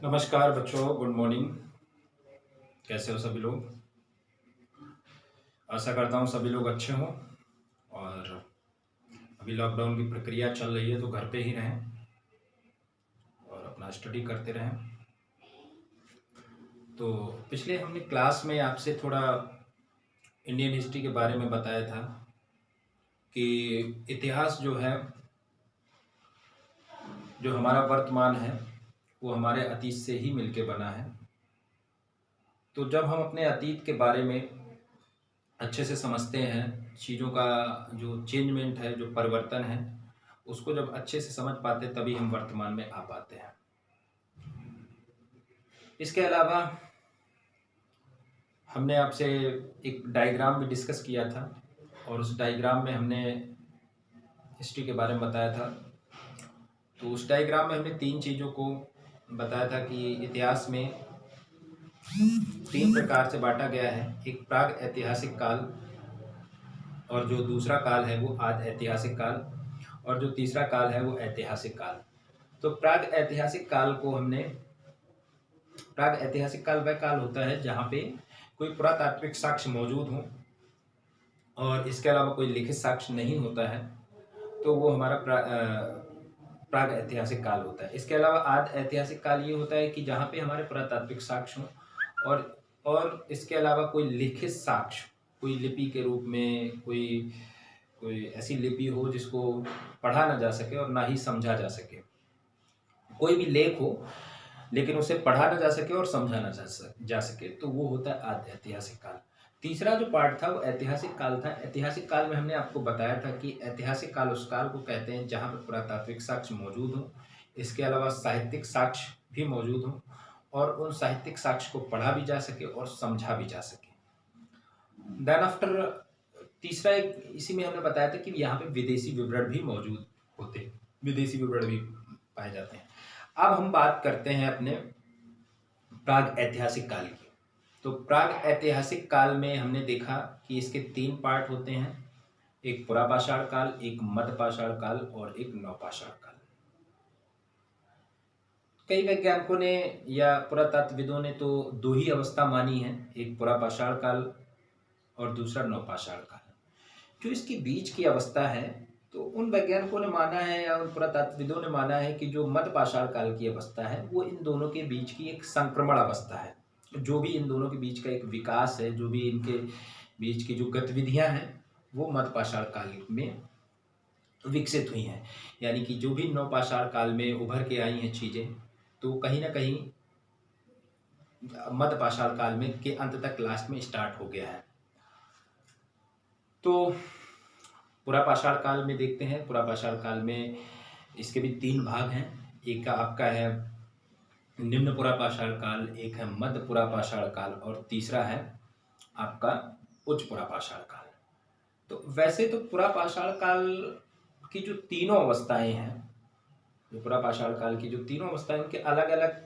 नमस्कार बच्चों, good morning. कैसे हो सभी लोग? आशा करता हूँ सभी लोग अच्छे हों। और अभी लॉकडाउन की प्रक्रिया चल रही है तो घर पे ही रहें और अपना स्टडी करते रहें। तो पिछले हमने क्लास में आपसे थोड़ा इंडियन हिस्ट्री के बारे में बताया था कि इतिहास जो है, जो हमारा वर्तमान है, वो हमारे अतीत से ही मिलके बना है। तो जब हम अपने अतीत के बारे में अच्छे से समझते हैं, चीज़ों का जो चेंजमेंट है, जो परिवर्तन है, उसको जब अच्छे से समझ पाते तभी हम वर्तमान में आ पाते हैं। इसके अलावा हमने आपसे एक डायग्राम भी डिस्कस किया था और उस डायग्राम में हमने हिस्ट्री के बारे में बताया था। तो उस डायग्राम में हमने तीन चीज़ों को बताया था कि इतिहास में तीन प्रकार से बांटा गया है। एक प्राग ऐतिहासिक काल, और जो दूसरा काल है वो आद ऐतिहासिक काल, और जो तीसरा काल है वो ऐतिहासिक काल। तो प्राग ऐतिहासिक काल को हमने, प्राग ऐतिहासिक काल वह काल होता है जहाँ पे कोई पुरातात्विक साक्ष्य मौजूद हो और इसके अलावा कोई लिखित साक्ष्य नहीं होता है, तो वो हमारा प्राग ऐतिहासिक काल होता है। इसके अलावा आद ऐतिहासिक काल ये होता है कि जहाँ पे हमारे पुरातात्विक साक्ष्य हों और इसके अलावा कोई लिखित साक्ष्य, कोई लिपि के रूप में कोई कोई ऐसी लिपि हो जिसको पढ़ा ना जा सके और ना ही समझा जा सके। कोई भी लेख हो लेकिन उसे पढ़ा ना जा सके और समझा ना जा सके, तो वो होता है आद्य ऐतिहासिक काल। तीसरा जो पार्ट था वो ऐतिहासिक काल था। ऐतिहासिक काल में हमने आपको बताया था कि ऐतिहासिक काल उस काल को कहते हैं जहाँ पर पुरातात्विक साक्ष्य मौजूद हो, इसके अलावा साहित्यिक साक्ष्य भी मौजूद हो और उन साहित्यिक साक्ष्य को पढ़ा भी जा सके और समझा भी जा सके। देन आफ्टर तीसरा एक इसी में हमने बताया था कि यहाँ पे विदेशी विवरण भी मौजूद होते हैं, विदेशी विवरण भी पाए जाते हैं। अब हम बात करते हैं अपने प्राग ऐतिहासिक काल की। तो प्राग ऐतिहासिक काल में हमने देखा कि इसके तीन पार्ट होते हैं, एक पुरापाषाण काल, एक मध्यपाषाण काल और एक नवपाषाण काल। कई वैज्ञानिकों ने या पुरातत्वविदों ने तो दो ही अवस्था मानी है, एक पुरापाषाण काल और दूसरा नवपाषाण काल। जो इसके बीच की अवस्था है, तो उन वैज्ञानिकों ने माना है या उन पुरातत्वविदों ने माना है कि जो मध्यपाषाण काल की अवस्था है वो इन दोनों के बीच की एक संक्रमण अवस्था है। जो भी इन दोनों के बीच का एक विकास है, जो भी इनके बीच की जो गतिविधियां हैं, वो मध्यपाषाण काल में विकसित हुई हैं। यानी कि जो भी नवपाषाण काल में उभर के आई हैं चीज़ें, तो कहीं ना कहीं मध्यपाषाण काल में के अंत तक लास्ट में स्टार्ट हो गया है। तो पुरापाषाण काल में देखते हैं, पुरापाषाण काल में इसके भी तीन भाग हैं। एक आपका है निम्न पुरापाषाण काल, एक है मध्य पुरापाषाण काल और तीसरा है आपका उच्च पुरापाषाण काल। तो वैसे तो पुरापाषाण काल की जो तीनों अवस्थाएं हैं, जो पुरापाषाण काल की जो तीनों अवस्थाएं, उनके अलग अलग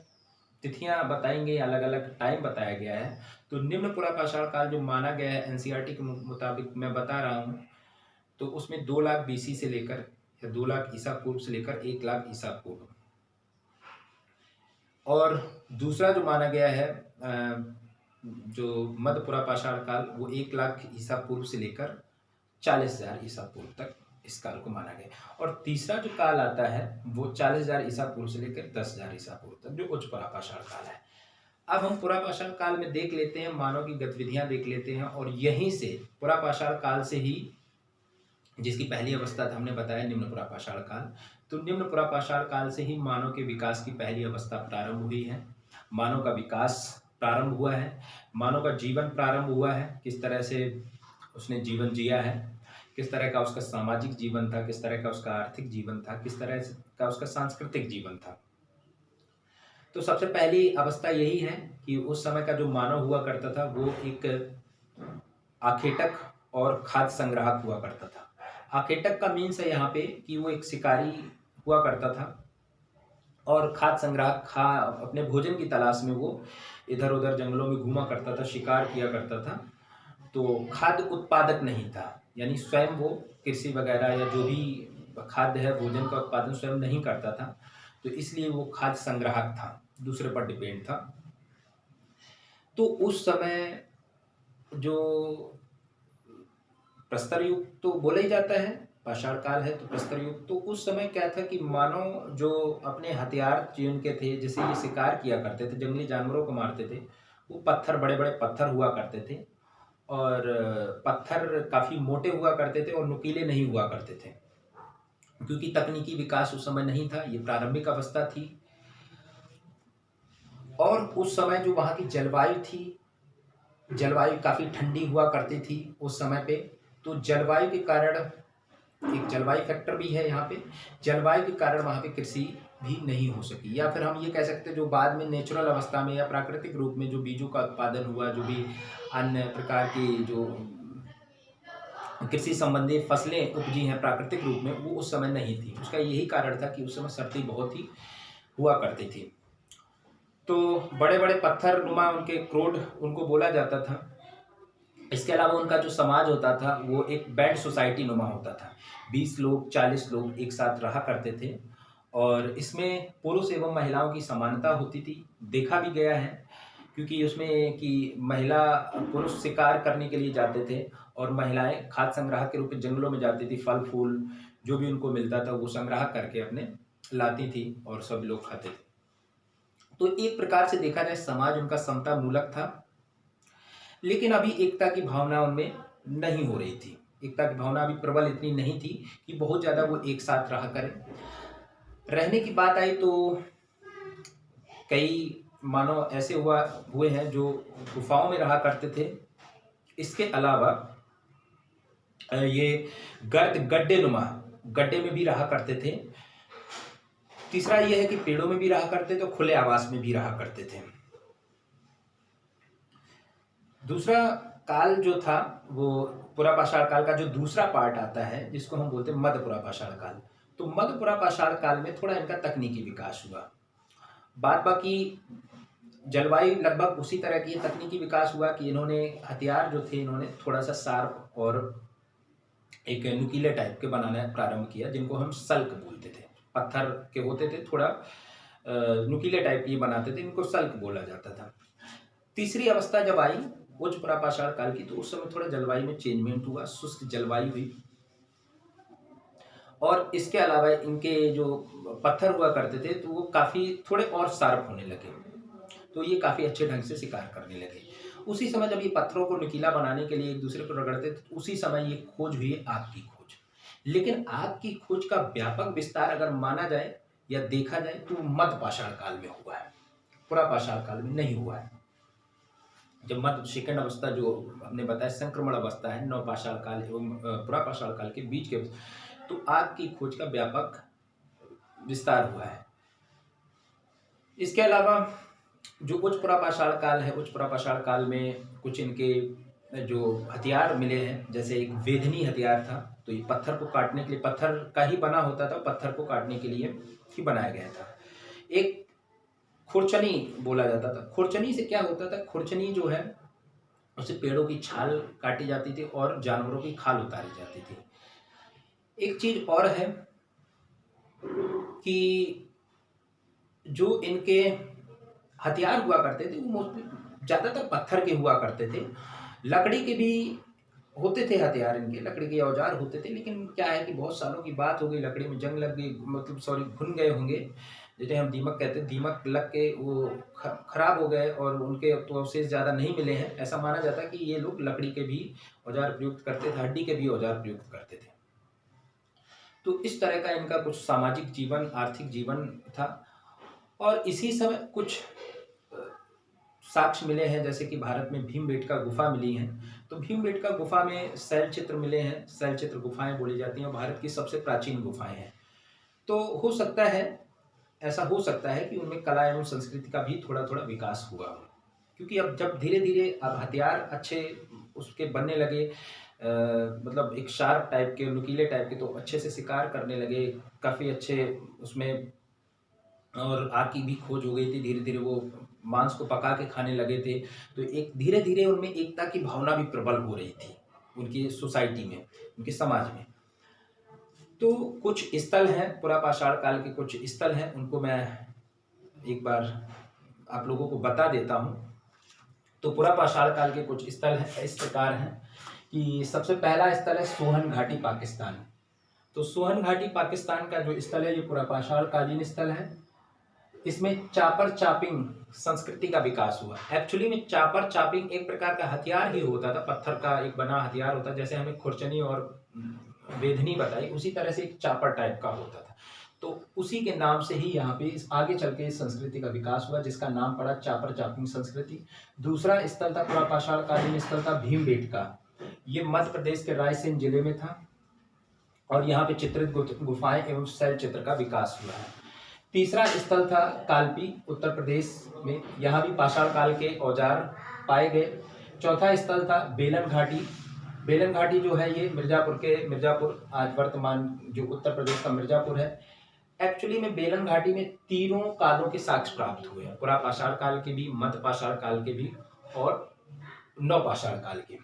तिथियां बताएंगे, अलग अलग टाइम बताया गया है। तो निम्न पुरापाषाण काल जो माना गया है एनसीईआरटी के मुताबिक मैं बता रहा हूँ, तो उसमें 2 लाख बीसी से लेकर या 2 लाख ईसा पूर्व से लेकर 1 लाख ईसा पूर्व, और दूसरा जो माना गया है जो मध्य पुरापाषाण काल, वो 1 लाख ईसा पूर्व से लेकर 40,000 ईसा पूर्व तक इस काल को माना गया। और तीसरा जो काल आता है वो 40,000 ईसा पूर्व से लेकर 10,000 ईसा पूर्व तक, जो उच्च पुरापाषाण काल है। अब हम पुरापाषाण काल में देख लेते हैं, मानव की गतिविधियां देख लेते हैं, और यहीं से पुरापाषाण काल से ही जिसकी पहली अवस्था था हमने बताया निम्न पुरापाषाण काल, तो निम्न पुरापाषाण काल से ही मानव के विकास की पहली अवस्था प्रारंभ हुई है। मानव का विकास प्रारंभ हुआ है, मानव का जीवन प्रारंभ हुआ है, किस तरह से उसने जीवन जिया है, किस तरह का उसका सामाजिक जीवन था, किस तरह का उसका आर्थिक जीवन था, किस तरह का उसका सांस्कृतिक जीवन था। तो सबसे पहली अवस्था यही है कि उस समय का जो मानव हुआ करता था वो एक आखेटक और खाद्य संग्राहक हुआ करता था। आखेटक का मीन्स है यहाँ पे कि वो एक शिकारी हुआ करता था, और खाद्य संग्राहक अपने भोजन की तलाश में वो इधर उधर जंगलों में घूमा करता था, शिकार किया करता था। तो खाद्य उत्पादक नहीं था, यानी स्वयं वो कृषि वगैरह या जो भी खाद्य है, भोजन का उत्पादन स्वयं नहीं करता था, तो इसलिए वो खाद्य संग्राहक था। दूसरे पर डिपेंड था। तो उस समय जो प्रस्तर युग तो बोला ही जाता है, पाषाण काल है तो प्रस्तर युग। तो उस समय क्या था कि मानव जो अपने हथियार जिनके थे, जैसे ये शिकार किया करते थे, जंगली जानवरों को मारते थे, वो पत्थर, बड़े बड़े पत्थर हुआ करते थे, और पत्थर काफ़ी मोटे हुआ करते थे और नुकीले नहीं हुआ करते थे, क्योंकि तकनीकी विकास उस समय नहीं था, ये प्रारंभिक अवस्था थी। और उस समय जो वहाँ की जलवायु थी, जलवायु काफ़ी ठंडी हुआ करती थी उस समय पे। तो जलवायु के कारण, एक जलवायु फैक्टर भी है यहाँ पे, जलवायु के कारण वहाँ पे कृषि भी नहीं हो सकी, या फिर हम ये कह सकते हैं जो बाद में नेचुरल अवस्था में या प्राकृतिक रूप में जो बीजों का उत्पादन हुआ, जो भी अन्य प्रकार की जो कृषि संबंधी फसलें उपजी हैं प्राकृतिक रूप में, वो उस समय नहीं थी। उसका यही कारण था कि उस समय सर्दी बहुत ही हुआ करती थी। तो बड़े बड़े पत्थर नुमा उनके क्रोड उनको बोला जाता था। इसके अलावा उनका जो समाज होता था वो एक बैंड सोसाइटी नुमा होता था, 20 लोग 40 लोग एक साथ रहा करते थे, और इसमें पुरुष एवं महिलाओं की समानता होती थी। देखा भी गया है, क्योंकि उसमें कि महिला पुरुष शिकार करने के लिए जाते थे और महिलाएं खाद्य संग्राहक के रूप में जंगलों में जाती थी, फल फूल जो भी उनको मिलता था वो संग्रह करके अपने लाती थी और सब लोग खाते थे। तो एक प्रकार से देखा जाए समाज उनका समता मूलक था, लेकिन अभी एकता की भावना उनमें नहीं हो रही थी। एकता की भावना अभी प्रबल इतनी नहीं थी कि बहुत ज़्यादा वो एक साथ रहा करें। रहने की बात आई तो कई मानव ऐसे हुए हैं जो गुफाओं में रहा करते थे। इसके अलावा ये गड्ढे नुमा गड्ढे में भी रहा करते थे। तीसरा यह है कि पेड़ों में भी रहा करते थे, तो खुले आवास में भी रहा करते थे। दूसरा काल जो था वो पुरापाषाण काल का जो दूसरा पार्ट आता है, जिसको हम बोलते हैं मध्य पुरापाषाण काल। तो मध्य पुरापाषाण काल में थोड़ा इनका तकनीकी विकास हुआ। बाद बाकी जलवायु लगभग उसी तरह की, तकनीकी विकास हुआ कि इन्होंने हथियार जो थे इन्होंने थोड़ा सा शार्प और एक नुकीले टाइप के बनाना प्रारंभ किया, जिनको हम सल्क बोलते थे। पत्थर के होते थे, थोड़ा नुकीले टाइप के बनाते थे, इनको सल्क बोला जाता था। तीसरी अवस्था जब आई उच्च पुरापाषाण काल की, तो उस समय थोड़ा जलवायु में चेंजमेंट हुआ, शुष्क जलवायु हुई, और इसके अलावा इनके जो पत्थर हुआ करते थे तो वो काफ़ी थोड़े और शार्प होने लगे, तो ये काफ़ी अच्छे ढंग से शिकार करने लगे। उसी समय जब ये पत्थरों को नुकीला बनाने के लिए एक दूसरे को रगड़ते थे, उसी समय ये खोज हुई आग की खोज। लेकिन आग की खोज का व्यापक विस्तार अगर माना जाए या देखा जाए तो मध्य पाषाण काल में हुआ है, पुरापाषाण काल में नहीं हुआ है। जब मध्य सेकंड अवस्था जो हमने बताया संक्रमण अवस्था है, नवपाषाण काल एवं पुरापाषाण काल के बीच के, तो आग की खोज का व्यापक विस्तार हुआ है। इसके अलावा जो उच्च पुरापाषाण काल है, उच्च पुरापाषाण काल में कुछ इनके जो हथियार मिले हैं, जैसे एक वेधनी हथियार था, तो ये पत्थर को काटने के लिए, पत्थर का ही बना होता था, पत्थर को काटने के लिए ही बनाया गया था। एक खुरचनी बोला जाता था। खुरचनी से क्या होता था, खुरचनी जो है उससे पेड़ों की छाल काटी जाती थी और जानवरों की खाल उतारी जाती थी। एक चीज और है कि जो इनके हथियार हुआ करते थे वो मोस्टली ज़्यादातर पत्थर के हुआ करते थे। लकड़ी के भी होते थे हथियार, इनके लकड़ी के औजार होते थे, लेकिन क्या है कि बहुत सालों की बात हो गई, लकड़ी में जंग लग गई, मतलब सॉरी घुन गए होंगे, जिसे हम दीमक कहते हैं, दीमक लग के वो खराब हो गए और उनके तो अवशेष ज़्यादा नहीं मिले हैं। ऐसा माना जाता है कि ये लोग लकड़ी के भी औजार प्रयुक्त करते थे, हड्डी के भी औजार प्रयुक्त करते थे। तो इस तरह का इनका कुछ सामाजिक जीवन, आर्थिक जीवन था। और इसी समय कुछ साक्ष्य मिले हैं, जैसे कि भारत में भीमबेटका गुफा मिली है। तो भीमबेटका गुफा में शैल चित्र मिले हैं, शैल चित्र गुफाएं बोली जाती हैं और भारत की सबसे प्राचीन गुफाएं हैं। तो हो सकता है, ऐसा हो सकता है कि उनमें कला एवं संस्कृति का भी थोड़ा थोड़ा विकास हुआ हो, क्योंकि अब जब धीरे धीरे अब हथियार अच्छे उसके बनने लगे, मतलब एक शार्प टाइप के, नुकीले टाइप के, तो अच्छे से शिकार करने लगे, काफ़ी अच्छे उसमें, और आग की भी खोज हो गई थी, धीरे धीरे वो मांस को पका के खाने लगे थे। तो एक धीरे धीरे उनमें एकता की भावना भी प्रबल हो रही थी, उनकी सोसाइटी में, उनके समाज में। तो कुछ स्थल हैं, पुरापाषाण काल के कुछ स्थल हैं, उनको मैं एक बार आप लोगों को बता देता हूँ। तो पुरा पाषाण काल के कुछ स्थल हैं, इस प्रकार हैं कि सबसे पहला स्थल है सोहन घाटी पाकिस्तान। तो सोहन घाटी पाकिस्तान का जो स्थल है ये पुरा पाषाण कालीन स्थल है। इसमें चापर चापिंग संस्कृति का विकास हुआ। एक्चुअली में चापर चापिंग एक प्रकार का हथियार ही होता था, पत्थर का एक बना हथियार होता, जैसे हमें खुरचनी और वेधनी बताई, उसी तरह से एक चापर टाइप का होता था। तो उसी के नाम से ही यहाँ पे आगे चल के इस संस्कृति का विकास हुआ, जिसका नाम पड़ा चापर चापिंग संस्कृति। दूसरा स्थल था पुरा पाषाण कालीन स्थल था भीमबेटका। ये मध्य प्रदेश के रायसेन जिले में था और यहाँ पे चित्रित गुफाएं एवं शैल चित्र का विकास हुआ है। तीसरा स्थल था कालपी उत्तर प्रदेश में, यहाँ भी पाषाण काल के औजार पाए गए। चौथा स्थल था बेलन घाटी। बेलन घाटी जो है ये मिर्जापुर आज वर्तमान जो उत्तर प्रदेश का मिर्जापुर है। एक्चुअली में बेलन घाटी में तीनों कालों के साक्ष्य प्राप्त हुए हैं, पुरा पाषाण काल के भी, मध्य पाषाण काल के भी और नवपाषाण काल के।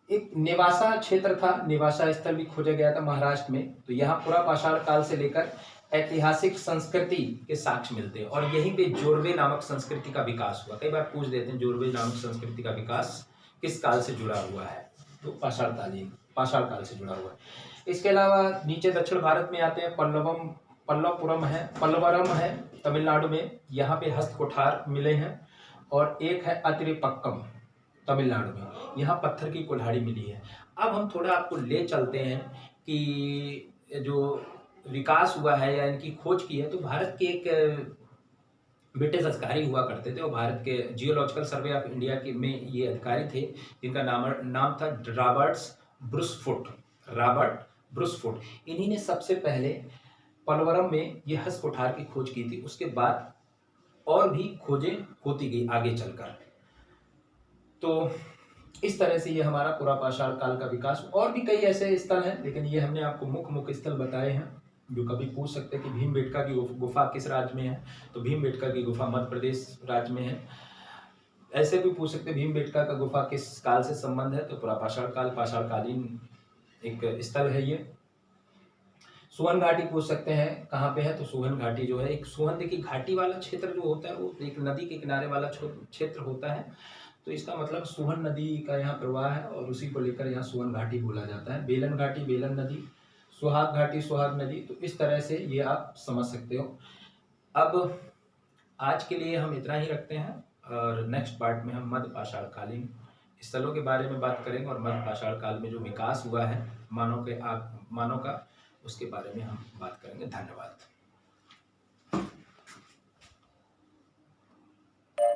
एक नेवासा क्षेत्र था, नेवासा स्थल भी खोजा गया था महाराष्ट्र में। तो यहाँ पुरा पाषाण काल से लेकर ऐतिहासिक संस्कृति के साक्ष्य मिलते हैं और यहीं पे जोरवे नामक संस्कृति का विकास हुआ। कई बार पूछ देते हैं जोरवे नामक संस्कृति का विकास किस काल से जुड़ा हुआ है, तो पाषाण काल से जुड़ा हुआ है। इसके अलावा नीचे दक्षिण भारत में आते हैं, पल्लवरम है तमिलनाडु में, यहाँ पे हस्त कुठार मिले हैं। और एक है अतिरिपक्कम तमिलनाडु में, यहाँ पत्थर की कुल्हाड़ी मिली है। अब हम थोड़ा आपको ले चलते हैं कि जो विकास हुआ है या इनकी खोज की है, तो भारत के एक ब्रिटिश अधिकारी हुआ करते थे और भारत के जियोलॉजिकल सर्वे ऑफ इंडिया के में ये अधिकारी थे, जिनका नाम था रॉबर्ट ब्रुसफुट। इन्हीं ने सबसे पहले पलवरम में ये हस्त कुठार की खोज की थी। उसके बाद और भी खोजें होती गई आगे चलकर। तो इस तरह से ये हमारा पुरा पाषाण काल का विकास। और भी कई ऐसे स्थल हैं, लेकिन ये हमने आपको मुख्य स्थल बताए हैं। जो कभी पूछ सकते हैं कि भीमबेटका की गुफा किस राज्य में है, तो भीमबेटका की गुफा मध्य प्रदेश राज्य में है। ऐसे भी पूछ सकते हैं भीमबेटका का गुफा किस काल से संबंध है, तो पुरा पाषाण काल, पाषाणकालीन एक स्थल है ये। सोहन घाटी पूछ सकते हैं कहाँ पे है, तो सोहन घाटी जो है एक सोहन की घाटी वाला क्षेत्र जो होता है, वो एक नदी के किनारे वाला क्षेत्र होता है। तो इसका मतलब सोहन नदी का यहाँ प्रवाह है और उसी को लेकर यहाँ सोहन घाटी बोला जाता है। बेलन घाटी बेलन नदी, सुहाग घाटी सुहाग नदी। तो इस तरह से ये आप समझ सकते हो। अब आज के लिए हम इतना ही रखते हैं और नेक्स्ट पार्ट में हम मध्य पाषाण कालीन स्थलों के बारे में बात करेंगे और मध्य पाषाण काल में जो विकास हुआ है मानव का, उसके बारे में हम बात करेंगे। धन्यवाद।